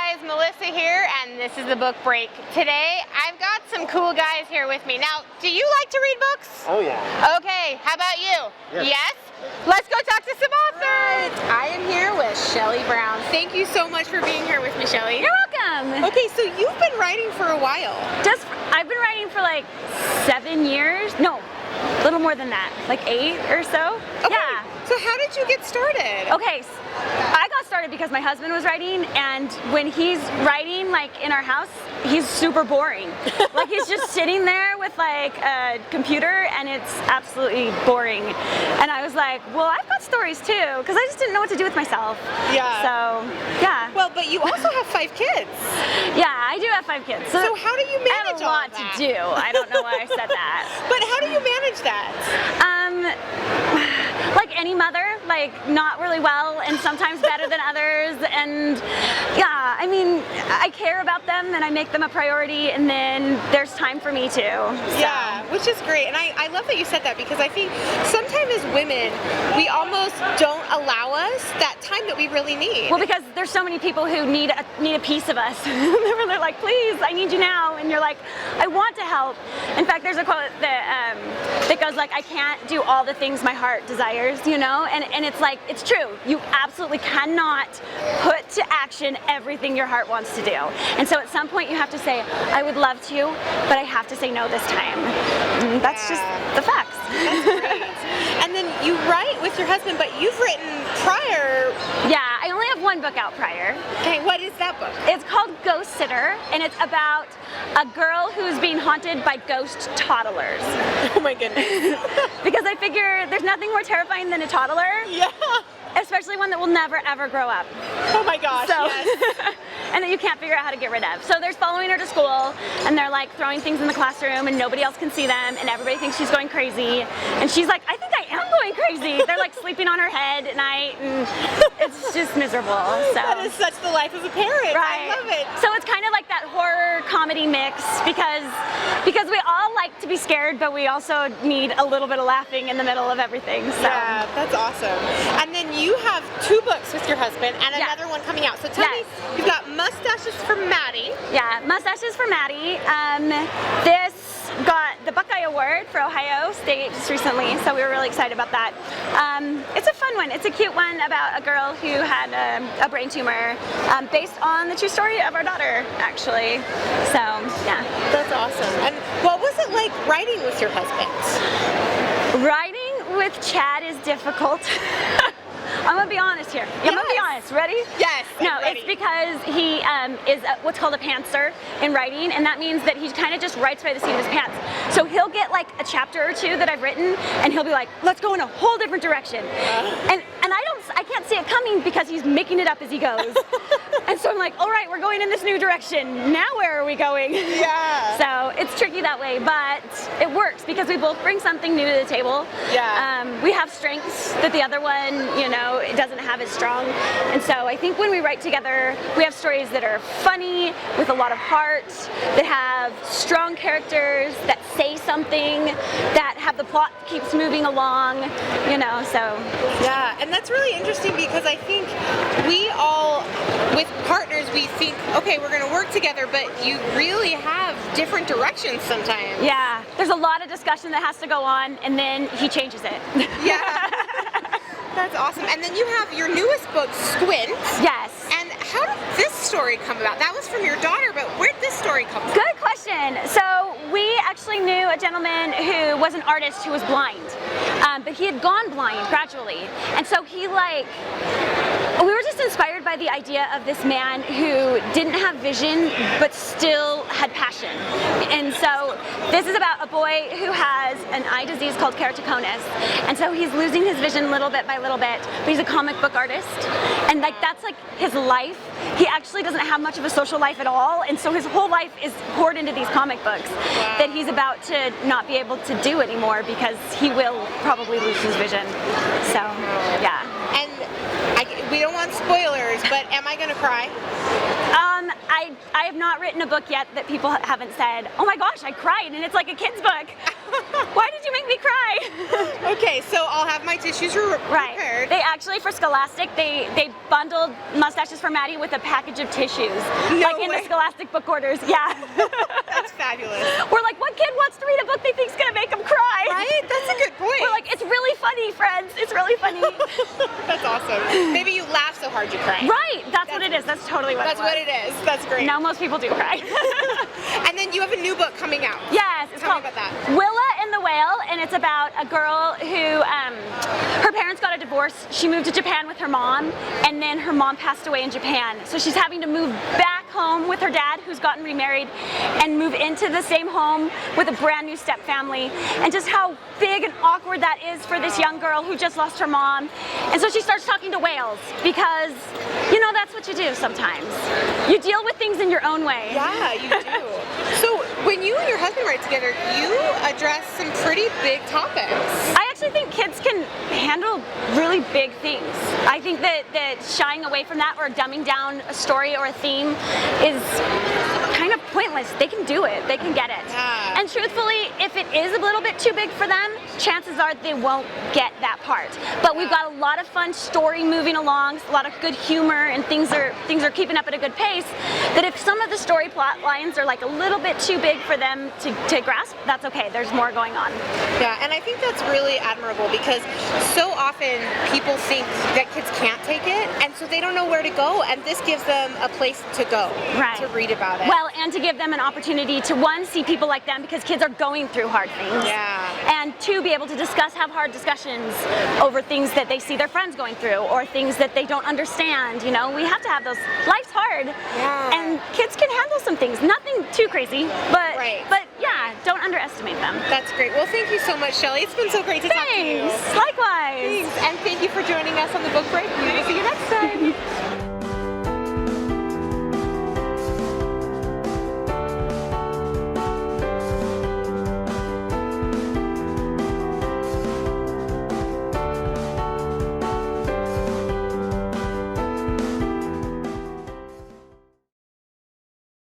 guys, Melissa here, and this is the Book Break. Today, I've got some cool guys here with me. Now, do you like to read books? Oh yeah. Okay, how about you? Yes. Let's go talk to some authors. Right. I am here with Shelly Brown. Thank you so much for being here with me, Shelly. You're welcome. Okay, so you've been writing for a while. I've been writing for like 7 years. No, a little more than that, like 8 or so. Okay. Yeah. So how did you get started? Okay, I got started because my husband was writing, and when he's writing, like in our house, he's super boring. Like he's just sitting there with like a computer, and it's absolutely boring. And I was like, well, I've got stories too, because I just didn't know what to do with myself. Yeah. So, yeah. Well, but you also have 5 kids. Yeah, I do have 5 kids. So how do you I manage have a lot to do. I don't know why I said that. But how do you manage that? Like any mother, like not really well, and sometimes better than others, and yeah, I mean, I care about them and I make them a priority, and then there's time for me too. So. Yeah, which is great, and I love that you said that, because I think sometimes as women, we almost don't allow us that time that we really need. Well, because there's so many people who need a piece of us. They're like, please, I need you now, and you're like, I want to help. In fact, there's a quote that goes like, I can't do all the things my heart desires, you know, and it's like, it's true. You absolutely cannot put to action everything your heart wants to do. And so at some point you have to say, I would love to, but I have to say no this time. And that's just the facts. That's great. And then you write with your husband, but you've written prior. Yeah, I only have 1 book out prior. Okay, what is that book? It's called Ghost Sitter, and it's about a girl who's being haunted by ghost toddlers. Oh my goodness. Because I figure there's nothing more terrifying than a toddler. Yeah. Especially one that will never ever grow up. Oh my gosh, So, yes. and that you can't figure out how to get rid of. So they're following her to school, and they're like throwing things in the classroom, and nobody else can see them, and everybody thinks she's going crazy. And she's like, I think I am going crazy. They're like sleeping on her head at night, and it's just miserable. So. That is such the life as a parent. Right. I love it. So it's kind of like that horror comedy mix, because we all like to be scared, but we also need a little bit of laughing in the middle of everything. So. Yeah, that's awesome. And then you have 2 books with your husband and another one coming out. So tell me, you've got Mustaches for Maddy. Yeah, Mustaches for Maddy. This got the Buckeye Award for Ohio State just recently, so we were really excited about that. It's a fun one. It's a cute one about a girl who had a brain tumor, based on the true story of our daughter, actually. So, yeah. That's awesome. And what was it like writing with your husband? Writing with Chad is difficult. I'm gonna be honest here. I'm gonna be honest. Ready? Yes. No, ready. it's because he is what's called a pantser in writing, and that means that he kind of just writes by the seat of his pants. So he'll get like a chapter or 2 that I've written, and he'll be like, "Let's go in a whole different direction," and I can't see it coming because he's making it up as he goes. And so I'm like, "All right, we're going in this new direction. Now where are we going?" Yeah. So it's tricky that way, but it works because we both bring something new to the table. Yeah. We have strengths that the other one, you know, it doesn't have as strong. And so I think when we write together, we have stories that are funny, with a lot of heart, that have strong characters, that say something, that have the plot that keeps moving along, you know, so. Yeah, and that's really interesting, because I think we all, with partners, we think, okay, we're gonna work together, but you really have different directions sometimes. Yeah, there's a lot of discussion that has to go on, and then he changes it. Yeah. That's awesome. And then you have your newest book, Squint. Yes. And how did this story come about? That was from your daughter, but where did this story come from? Good question. So we actually knew a gentleman who was an artist who was blind, but he had gone blind gradually. And so we were just inspired by the idea of this man who didn't have vision, but still had passion. And so this is about a boy who has an eye disease called keratoconus. And so he's losing his vision little bit by little bit, but he's a comic book artist. And like that's like his life. He actually doesn't have much of a social life at all, and so his whole life is poured into these comic books that he's about to not be able to do anymore because he will probably lose his vision. So, yeah. And we don't want spoilers, but am I gonna cry? I have not written a book yet that people haven't said, oh my gosh, I cried, and it's like a kid's book. Why did you make me cry? Okay, so I'll have my tissues prepared. They actually, for Scholastic, they bundled Mustaches for Maddy with a package of tissues. No like in way. the Scholastic book orders, yeah. That's fabulous. We're like, what kid wants to read a book they think's gonna make them cry? Right? That's a good point. We're like, it's really funny, friends. It's really funny. That's awesome. Maybe you laugh so hard you cry. Right, that's what it is. That's totally what That's it was. what it is. That's great. Now most people do cry. And then you have a new book coming out. Yes, it's Tell me called about that. Willa and the Whale, and it's about a girl who, her parents got a divorce. She moved to Japan with her mom, and then her mom passed away in Japan. So she's having to move back home with her dad, who's gotten remarried, and move into the same home with a brand new step family, and just how big and awkward that is for this young girl who just lost her mom. And so she starts talking to whales, because, you know, that's what you do sometimes. You deal with things in your own way. Yeah, you do. So when you and your husband write together, you address some pretty big topics. I actually think kids can handle really big things. I think that shying away from that or dumbing down a story or a theme is kind of pointless. They can do it. They can get it. Yeah. And truthfully, if it is a little bit too big for them, chances are they won't get that part. But we've got a lot of fun story moving along, a lot of good humor, and things are keeping up at a good pace. That if some of the story plot lines are like a little bit too big for them to grasp, that's okay. There's more going on. Yeah, and I think that's really admirable, because so often people think that kids can't take it, and so they don't know where to go, and this gives them a place to go, Right. to read about it. Well, and to give them an opportunity to, one, see people like them, because kids are going through hard things. Yeah. And two, be able to have hard discussions over things that they see their friends going through, or things that they don't understand. You know, we have to have those. Life's hard. Yeah. And kids can handle some things. Nothing too crazy, but Right. but yeah, don't underestimate them. That's great. Well, thank you so much, Shelly. It's been so great to talk to you. Thanks. Likewise. Thanks. And thank you for joining us on the Book Break. We will see you next time.